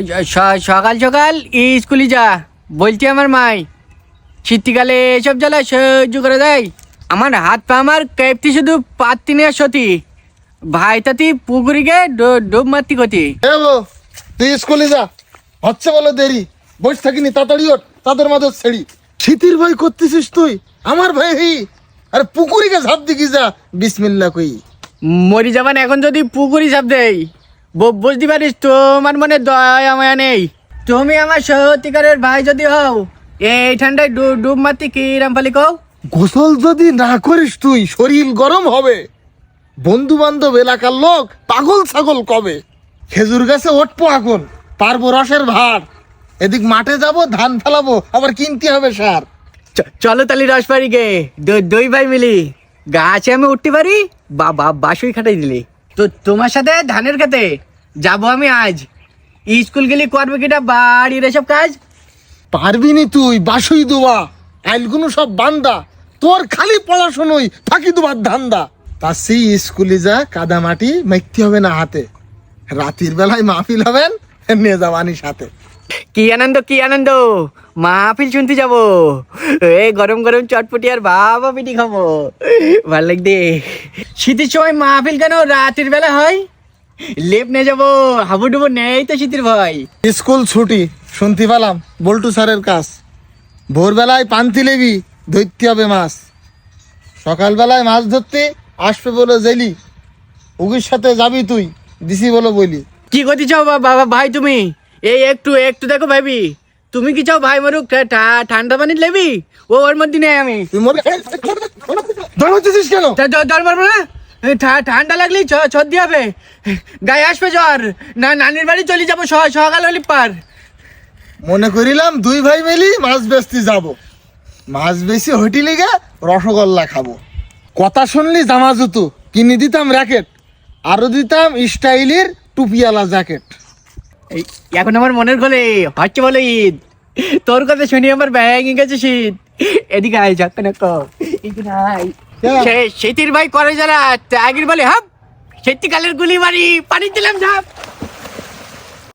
সকাল সকাল স্কুলে যা বলছি আমার মাই। শীতকালে এসব জ্বালা সহ্য করে দেয়। আমার হাত পা আমার কেপতি শুধু পাত্তি নেওয়ার সতী ভাই তাতি পুকুরিকে ডুব মারতি গতি। তুই স্কুলে যা, হচ্ছে বলে দেরি, বসে থাকিনি তাড়াতাড়ি ওঠ, তাদের মাঝে ছেড়ি। শীতের ভয় করতেছিস তুই, আমার ভয় হই। আরে পুকুরিকে ঝাঁপ দিকি যা, বিসমিল্লাহ কই। মরি যাবান এখন যদি পুকুরি ঝাঁপ দেই বুঝতে পারিস তোমার মনে দয়া মায়া নেই। তুমি আমার সত্যিকারের ভাই যদি হও এই ঠান্ডায় ডুব মারতি কি রামপালি কও। গোসল যদি না করিস তুই শরীর গরম হবে। বন্ধু বান্ধব এলাকার লোক পাগল ছাগল কবে। খেজুর গাছে ওঠবো এখন, পারবো রসের ভার। এদিক মাঠে যাব, ধান ফেলাবো, আবার কিনতে হবে সার। চলো তালি রস পারি গে দুই ভাই মিলি গাছে আমি উঠতে পারি বাসুই খাটাই দিলি। তো তোমার সাথে ধানের খেতে যাবো আমি আজ। স্কুল গেলি করবে কিটা বাড়ির এসব কাজ। পারবি নি তুই, বাসুই দোয়া আইলগুলো সব বান্দা। তোর খালি পড়াশোনাই ফাঁকি দুবার ধান্দা। তা সেই স্কুলে যা, কাদা মাটি মাইতে হবে না হাতে। রাতের বেলায় মাহফিল হবেন, নিয়ে যাবানি সাথে। কি আনন্দ মাহফিল শুনতে যাবো। এই গরম গরম চটপটি আর বাবা পিটি খাবো, ভাল লাগবে। শীতের সময় মাহফিল কেন রাতের বেলা হয়? লেপ নিয়ে যাবো, হাবুডুবু নেই তো শীতের ভয়। স্কুল ছুটি শুনতে পেলাম বল্টু স্যারের কাজ। ভোরবেলায় পান্তি লেবি, ধরতে হবে মাছ। সকালবেলায় মাছ ধরতে আসবে বলে জেলি, উগির সাথে যাবি তুই, দিছি বলে বলি। কি করতে চাও বাবা ভাই তুমি? এই একটু দেখো ভাবি, তুমি কি চাও ভাই মরুক ঠান্ডা পানি লেবি? ওর মধ্যে নেই আমি। তুই মরে দাঁড়াচ্ছিস কেন? জ্বর মারবো না, ঠান্ডা লাগলেই সর্দি হবে, গায়ে আসবে জ্বর। না নানির বাড়ি চলে যাবো সকাল হলি পার। মনে করিলাম দুই ভাই মিলি মাছ বেচতে যাব। মাছ বেশি হোটেলে গে রসগোল্লা খাবো। কথা শুনলি জামা জুতো কিনে দিতাম র্যাকেট, আরো দিতাম স্টাইলের টুপিওয়ালা জ্যাকেট। এই এখন আমার মনের গলে হচ্ছে বলো ঈদ। তোর কথা শুনি আমার ভেঙে গেছে শীত। এদিকে আয় যাক না শীতের ভাই করে যারা আগের বলে হাপ, শীতকালের গুলি মারি পানি দিলাম ঝাপ।